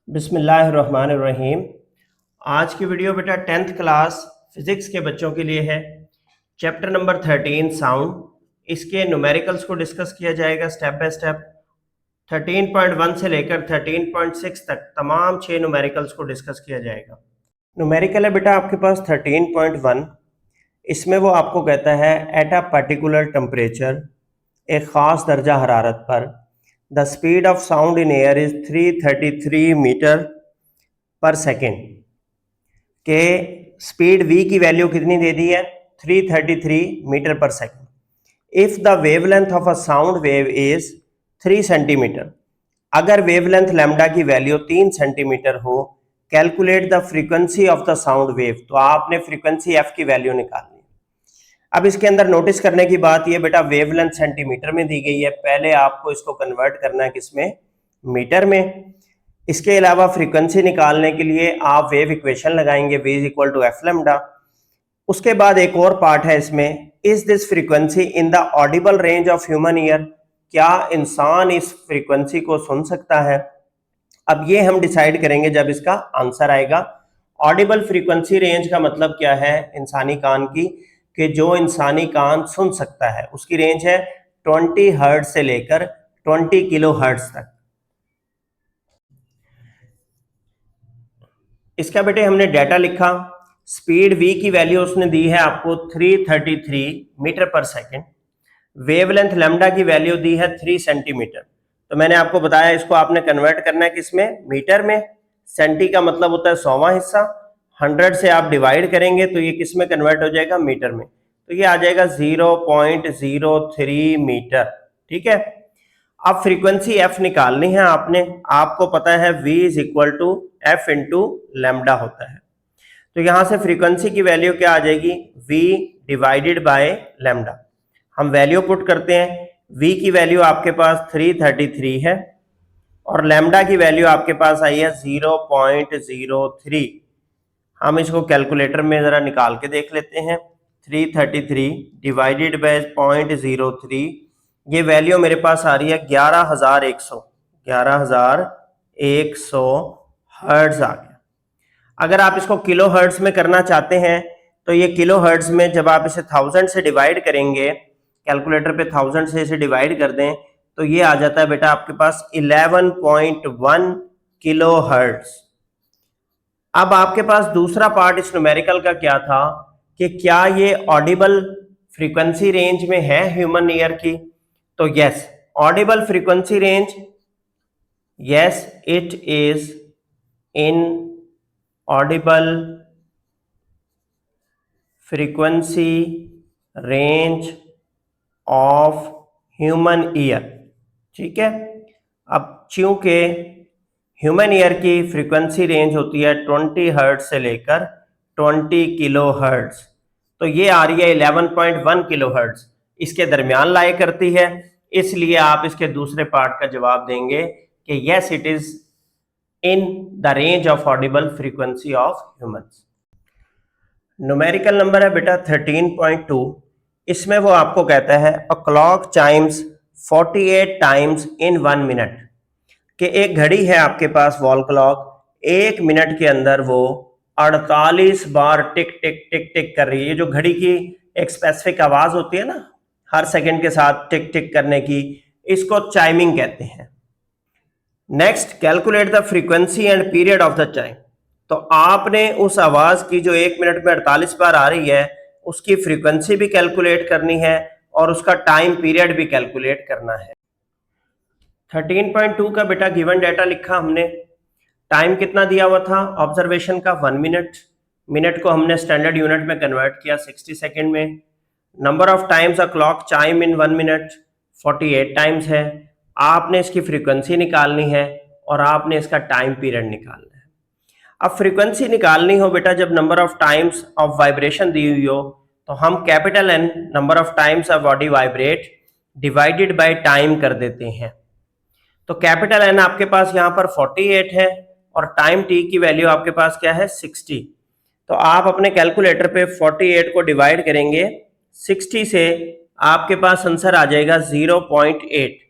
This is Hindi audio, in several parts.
बिस्मिल्लाहिर्रहमानिर्रहीम। आज की वीडियो बेटा 10th क्लास फिज़िक्स के बच्चों के लिए है। Chapter number 13 sound. इसके न्यूमेरिकल्स को डिस्कस किया जाएगा स्टेप बाय स्टेप। 13.1 से लेकर 13.6 तक तमाम 6 न्यूमेरिकल्स को डिस्कस किया जाएगा। न्यूमेरिकल है बेटा आपके पास 13.1। इसमें वो आपको कहता है एट अ पर्टिकुलर टेम्परेचर, एक ख़ास दर्जा हरारत पर, the speed of sound in air is 333 metre पर सेकेंड। के स्पीड v की वैल्यू कितनी दे दी है? 333 मीटर पर second. If the wavelength of a sound wave is 3 centimetre, अगर वेवलेंथ लैम्डा की वैल्यू 3 सेंटीमीटर हो, calculate the frequency of the sound wave. तो आपने फ्रीक्वेंसी f की वैल्यू निकालनी। अब इसके अंदर नोटिस करने की बात ये बेटा वेवलेंथ सेंटीमीटर में दी गई है, पहले आपको इसको कन्वर्ट करना है किसमें? मीटर में। इसके अलावा फ्रीक्वेंसी निकालने के लिए आप वेव इक्वेशन लगाएंगे v is equal to F lambda. उसके बाद एक और पार्ट है इसमें, is this frequency in the audible range of human ear, क्या इंसान इस फ्रीक्वेंसी को सुन सकता है? अब ये हम डिसाइड करेंगे जब इसका आंसर आएगा। ऑडिबल फ्रीक्वेंसी रेंज का मतलब क्या है इंसानी कान की, कि जो इंसानी कान सुन सकता है उसकी रेंज है 20 हर्ट्ज से लेकर 20 किलो हर्ट्ज तक। इसका बेटे हमने डाटा लिखा। स्पीड v की वैल्यू उसने दी है आपको 333 मीटर पर सेकेंड। वेवलेंथ लैम्डा की वैल्यू दी है 3 सेंटीमीटर। तो मैंने आपको बताया इसको आपने कन्वर्ट करना है किसमें? मीटर में। सेंटी का मतलब होता है 100वां हिस्सा। 100 से आप डिवाइड करेंगे तो ये किस में कन्वर्ट हो जाएगा? मीटर में। तो ये आ जाएगा 0.03 मीटर। ठीक है। अब फ्रीक्वेंसी f निकालनी है आपने। आपको पता है v is equal to F into lambda होता है। तो यहां से फ्रीक्वेंसी की वैल्यू क्या आ जाएगी? v divided by lambda. हम वैल्यू पुट करते हैं। v की वैल्यू आपके पास 333 है और लैम्डा की वैल्यू आपके पास आई है 0.03। हम इसको कैलकुलेटर में जरा निकाल के देख लेते हैं। 333 डिवाइडेड बाय 0.03, ये वैल्यू मेरे पास आ रही है 11,100 हर्ट्ज आ गया। अगर आप इसको किलो हर्ट्ज में करना चाहते हैं तो ये किलो हर्ट्ज में जब आप इसे 1000 से डिवाइड करेंगे, कैलकुलेटर पे 1000 से इसे डिवाइड कर दें तो ये आ जाता है बेटा आपके पास 11.1 किलो हर्ट्ज। अब आपके पास दूसरा पार्ट इस न्यूमेरिकल का क्या था कि क्या ये ऑडिबल फ्रीक्वेंसी रेंज में है ह्यूमन ईयर की? तो yes, Audible frequency range, yes it is in Audible frequency range of human year. ठीक है। अब चूंकि ह्यूमन ईयर की फ्रीक्वेंसी रेंज होती है 20 हर्ट्ज से लेकर 20 किलो हर्ट्ज, तो ये आ रही है 11.1 किलो हर्ट्ज, इसके दरमियान लाए करती है। इसलिए आप इसके दूसरे पार्ट का जवाब देंगे कि yes it is in the range of Audible frequency of humans. Numerical number है बेटा 13.2। इसमें वो आपको कहता है a clock Chimes 48 times in 1 minute, कि एक घड़ी है आपके पास वॉल क्लॉक, 1 मिनट के अंदर वो 48 बार टिक टिक टिक टिक कर रही है। ये जो घड़ी की एक स्पेसिफिक आवाज होती है ना, हर सेकंड के साथ टिक टिक करने की, इसको चाइमिंग कहते हैं। Next, calculate the frequency and period of the chyme. तो आपने उस आवाज की जो 1 मिनट में 48 बार आ रही है उसकी फ्रीक्वेंसी भी कैलकुलेट करनी है और उसका टाइम पीरियड भी कैलकुलेट करना है। 13.2 का बेटा गिवन डाटा लिखा हमने। टाइम कितना दिया हुआ था ऑब्जर्वेशन का? 1 मिनट। मिनट को हमने स्टैंडर्ड यूनिट में कन्वर्ट किया 60 सेकेंड में। Number of times a clock chyme in 1 minute 48 times है। आपने इसकी फ्रीक्वेंसी निकालनी है और आपने इसका टाइम पीरियड निकालना है। अब फ्रीक्वेंसी निकालनी हो बेटा जब number of times of vibration दी हुई हो, तो हम capital N number of times of body vibrate divided by time कर देते हैं। तो कैपिटल एन आपके पास यहाँ पर 48 है और टाइम टी की वैल्यू आपके पास क्या है? 60। तो आप अपने कैलकुलेटर पे 48 को डिवाइड करेंगे 60 से, आपके पास आंसर आ जाएगा 0.8।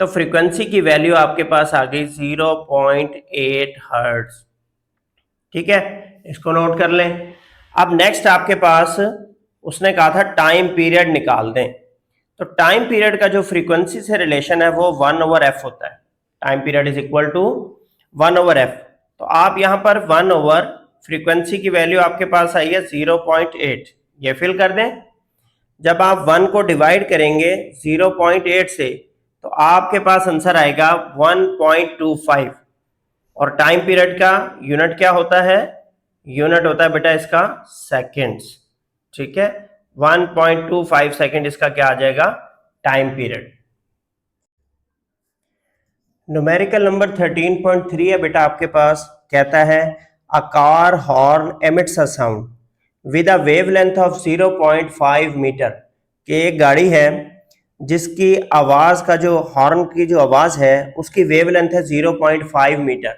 तो फ्रीक्वेंसी की वैल्यू आपके पास आ गई 0.8 हर्ट्ज। ठीक है, इसको नोट कर लें। अब नेक्स्ट आपके पास उसने कहा था टाइम पीरियड निकाल दें। तो टाइम पीरियड का जो फ्रीक्वेंसी से रिलेशन है वो 1/f होता है। Time period is equal to 1/f। तो आप यहां पर 1/, फ्रीक्वेंसी की वैल्यू आपके पास आई है 0.8, ये फिल कर दें। जब आप 1 को डिवाइड करेंगे 0.8 से तो आपके पास आंसर आएगा 1.25। और टाइम पीरियड का यूनिट क्या होता है? यूनिट होता है बेटा इसका सेकेंड्स। ठीक है, 1.25 सेकेंड इसका क्या आ जाएगा? Time period. न्यूमेरिकल नंबर 13.3 है बेटा आपके पास। कहता है a car horn emits a sound with a wavelength of 0.5 metre. कि एक गाड़ी है जिसकी आवाज का जो हॉर्न की जो आवाज है उसकी वेवलेंथ है 0.5 मीटर।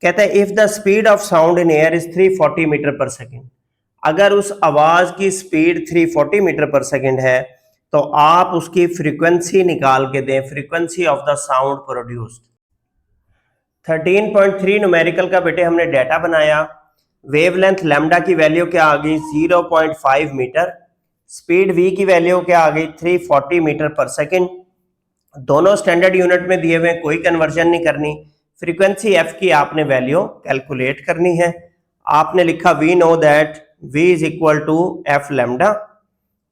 कहता है if the speed of sound in air is 340 metre पर सेकेंड। अगर उस आवाज की स्पीड 340 मीटर पर सेकेंड है तो आप उसकी फ्रीक्वेंसी निकाल के दें, frequency of the sound produced. 13.3 numerical का बेटे हमने डाटा बनाया। वेवलेंथ लैम्डा की वैल्यू क्या आ गई? 0.5 मीटर। स्पीड v की वैल्यू क्या आ गई? 340 मीटर पर सेकेंड। दोनों स्टैंडर्ड यूनिट में दिए हुए, कोई कन्वर्जन नहीं करनी। फ्रीक्वेंसी f की आपने वैल्यू कैलकुलेट करनी है। आपने लिखा we know that v is equal to F lambda.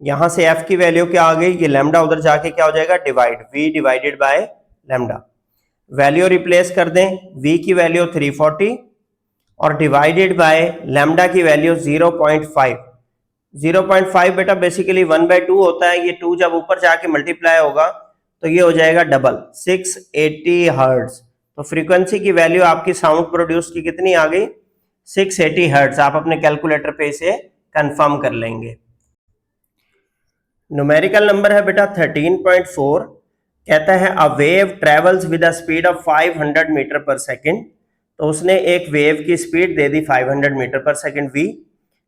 यहां से f की वैल्यू क्या आ गई? ये लैम्डा उधर जाके क्या हो जाएगा? Divide, v divided by lambda. Value replace कर दें, v की वैल्यू 340 और डिवाइडेड बाय लैम्डा की वैल्यू 0.5। 0.5 बेटा बेसिकली 1/2 होता है। ये 2 जब ऊपर जाके मल्टीप्लाई होगा तो ये हो जाएगा डबल, 680 हर्ट्ज। तो फ्रीक्वेंसी की वैल्यू आपकी साउंड प्रोड्यूस की कितनी आ गई? 680 हर्ट्ज। आप अपने कैलकुलेटर पे इसे कंफर्म कर लेंगे। न्यूमेरिकल नंबर है बेटा 13.4। कहता है a wave travels with a speed of 500 metre पर सेकेंड। तो उसने एक वेव की स्पीड दे दी 500 मीटर पर second v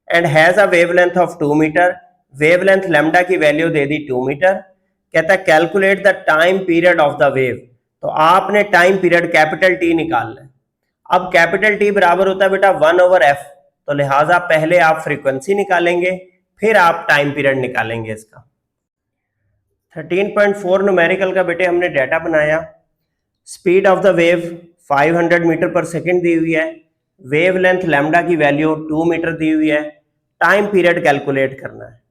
and has a wavelength of 2 metre. Wavelength lambda की वैल्यू दे दी 2 मीटर। कहता है calculate the time period of the wave. तो आपने टाइम पीरियड कैपिटल टी निकालना है। अब कैपिटल टी बराबर होता है बेटा 1/f। तो लिहाजा पहले आप फ्रीक्वेंसी निकालेंगे, फिर आप टाइम पीरियड निकालेंगे इसका। 13.4 न्यूमेरिकल का बेटे हमने डाटा बनाया। Speed of the wave 500 metre पर सेकेंड दी हुई है। वेव लेंथ लैम्डा की वैल्यू 2 मीटर दी हुई है। टाइम पीरियड कैलकुलेट करना है।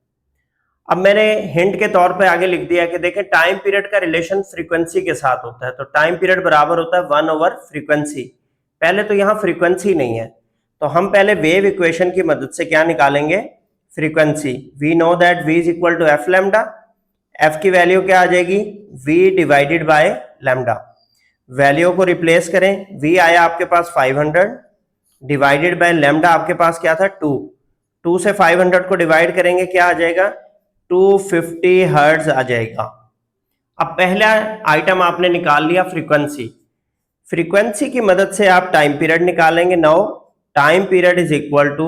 अब मैंने हिंट के तौर पे आगे लिख दिया कि देखें टाइम पीरियड का रिलेशन फ्रीक्वेंसी के साथ होता है। तो टाइम पीरियड बराबर होता है 1/फ्रीक्वेंसी। पहले तो यहाँ फ्रीक्वेंसी नहीं है तो हम पहले वेव इक्वेशन की मदद से क्या निकालेंगे? Frequency. We know that v is equal to F lambda. f की वैल्यू क्या आ जाएगी? v divided by lambda. Value को रिप्लेस करें, v आया आपके पास 500 डिवाइडेड बाय लैम्डा आपके पास क्या था? 2। 2 से 500 को डिवाइड करेंगे क्या आ जाएगा? 250 हर्ट्ज आ जाएगा। अब पहला आइटम आपने निकाल लिया फ्रीक्वेंसी। फ्रीक्वेंसी की मदद से आप टाइम पीरियड निकालेंगे। Now time period is equal to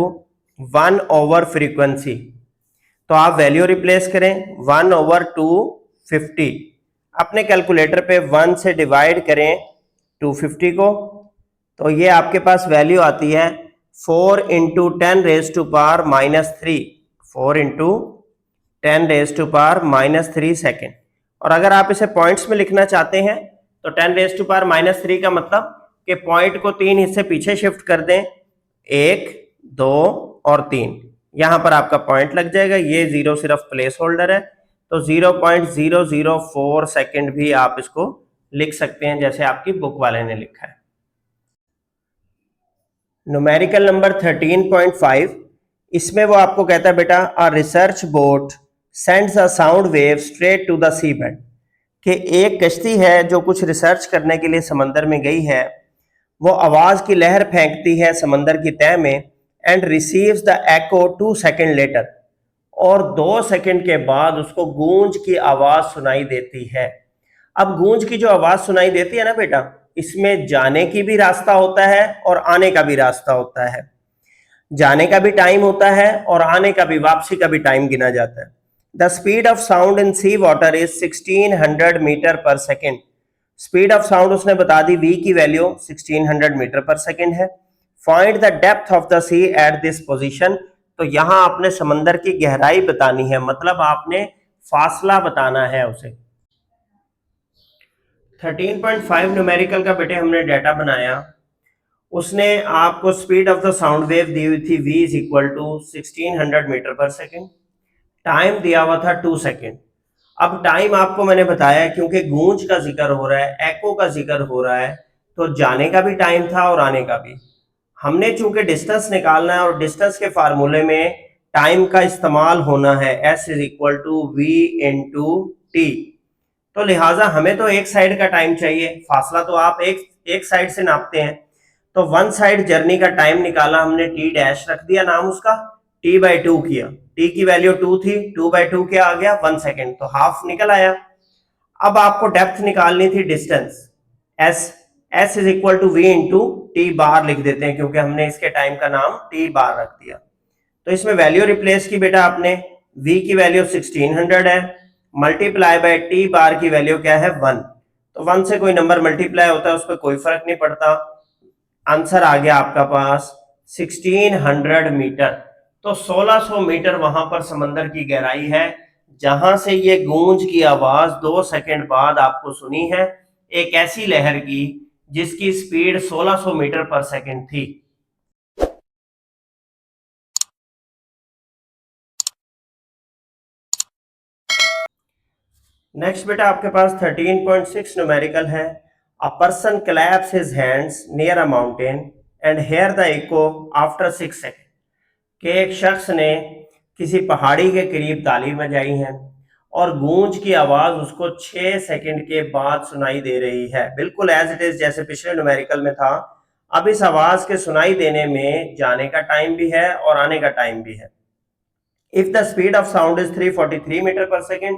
frequency. तो आप वैल्यू रिप्लेस करें 1/250। अपने कैलकुलेटर पे 1 से डिवाइड करें 250 को तो ये आपके पास वैल्यू आती है 4 × 10⁻³ 4 × 10⁻³ सेकेंड। और अगर आप इसे पॉइंट्स में लिखना चाहते हैं तो 10⁻³ का मतलब कि पॉइंट को 3 हिस्से पीछे शिफ्ट कर दें, 1, 2 और 3। यहां पर आपका पॉइंट लग जाएगा। ये 0 सिर्फ प्लेस होल्डर है तो 0.004 सेकेंड भी आप इसको लिख सकते हैं जैसे आपकी बुक वाले ने लिखा है। न्यूमेरिकल नंबर 13.5, इसमें वो आपको कहता है बेटा a research boat sends a sound wave straight to the seabed. कि एक कश्ती है जो कुछ रिसर्च करने के लिए समंदर में गई है, वो आवाज की लहर फेंकती है समंदर की तह में and receives the echo 2 second later. और 2 सेकेंड के बाद उसको गूंज की आवाज सुनाई देती है। अब गूंज की जो आवाज सुनाई देती है ना बेटा, इसमें जाने की भी रास्ता होता है और आने का भी रास्ता होता है। जाने का भी टाइम होता है और आने का भी, वापसी का भी टाइम गिना जाता है। The speed of sound in sea water is 1600 metre पर सेकेंड। स्पीड ऑफ साउंड उसने बता दी, v की वैल्यू 1600 मीटर पर सेकेंड है। Find the depth of the sea at this position, तो यहां आपने समंदर की गहराई बतानी है, मतलब आपने फासला बताना है उसे। 13.5 न्यूमेरिकल का बेटे हमने डाटा बनाया। उसने आपको speed of the sound wave दी हुई थी, v is equal to 1600 metre पर सेकेंड, टाइम दिया हुआ था 2 सेकेंड। अब टाइम आपको मैंने बताया क्योंकि गूंज का जिक्र हो रहा है, एको का जिक्र हो रहा है, तो जाने का भी टाइम था और आने का भी। हमने चूंकि डिस्टेंस निकालना है और डिस्टेंस के फार्मूले में टाइम का इस्तेमाल होना है, s is equal to V into T, तो लिहाजा हमें तो एक साइड का टाइम चाहिए, फासला तो आप एक साइड से नापते हैं। तो वन साइड जर्नी का टाइम निकाला हमने, टी डैश रख दिया नाम उसका, टी बाई 2 किया, टी की वैल्यू 2 थी, 2 बाई 2 क्या आ गया 1 सेकेंड, तो हाफ निकल आया। अब आपको डेप्थ निकालनी थी, distance, S, S is equal to V into T bar लिख देते हैं क्योंकि हमने इसके टाइम का नाम टी बार रख दिया। तो इसमें वैल्यू रिप्लेस की बेटा आपने, v की वैल्यू 1600 है, मल्टीप्लाई बाय टी बार की वैल्यू क्या है 1, तो 1 से कोई नंबर मल्टीप्लाई होता है उस पर कोई फर्क नहीं पड़ता। आंसर आ गया आपका पास 1600 मीटर। तो 1600 मीटर वहां पर समंदर की गहराई है जहां से ये गूंज की आवाज 2 सेकंड बाद आपको सुनी है, एक ऐसी लहर की जिसकी स्पीड 1600 मीटर पर सेकंड थी। नेक्स्ट बेटा आपके पास 13.6 न्यूमेरिकल है। A person claps his hands near a mountain and hear the echo after 6 second, कि एक शख्स ने किसी पहाड़ी के करीब ताली बजाई है और गूंज की आवाज उसको 6 सेकंड के बाद सुनाई दे रही है, बिल्कुल एज इट इज जैसे पिछले न्यूमेरिकल में था। अब इस आवाज के सुनाई देने में जाने का टाइम भी है और आने का टाइम भी है। If the speed of sound is 343 metre पर सेकेंड,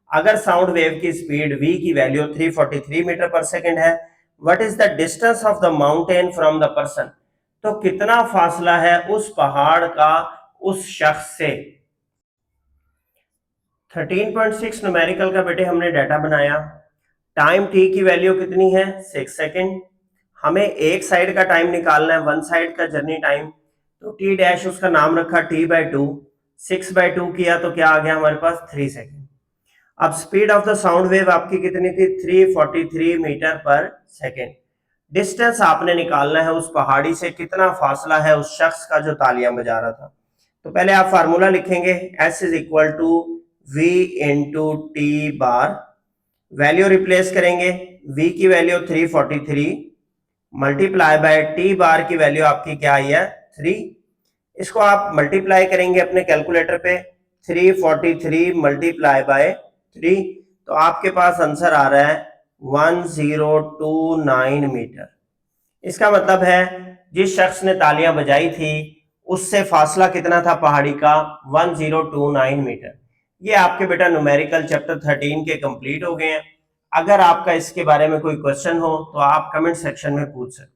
अगर साउंड वेव की स्पीड v की वैल्यू 343 मीटर पर सेकेंड है, what is the distance of the mountain from the person, तो कितना फासला है उस पहाड़ का उस शख्स से। 13.6 न्यूमेरिकल का बेटे हमने डाटा बनाया। टाइम t की वैल्यू कितनी है 6 सेकेंड, हमें एक साइड का टाइम निकालना है, वन साइड का जर्नी टाइम, तो t डैश उसका नाम रखा t बाई 2, 6 बाई 2 किया तो क्या आ गया हमारे पास 3 सेकेंड। अब speed of the sound wave आपकी कितनी थी 343 मीटर पर सेकेंड। डिस्टेंस आपने निकालना है उस पहाड़ी से, कितना फासला है उस शख्स का जो तालियां बजा रहा था। तो पहले आप फार्मूला लिखेंगे, s is equal to v into T bar, value replace करेंगे, v की value 343 multiply by T bar की वैल्यू आपकी क्या आई है 3, इसको आप मल्टीप्लाई करेंगे अपने कैलकुलेटर पे, 343 मल्टीप्लाई बाय 3, तो आपके पास आंसर आ रहा है 1029 मीटर। इसका मतलब है जिस शख्स ने तालियां बजाई थी उससे फासला कितना था पहाड़ी का 1029 मीटर। ये आपके बेटा न्यूमेरिकल चैप्टर 13 के कंप्लीट हो गए हैं। अगर आपका इसके बारे में कोई क्वेश्चन हो तो आप कमेंट सेक्शन में पूछ सकते हैं।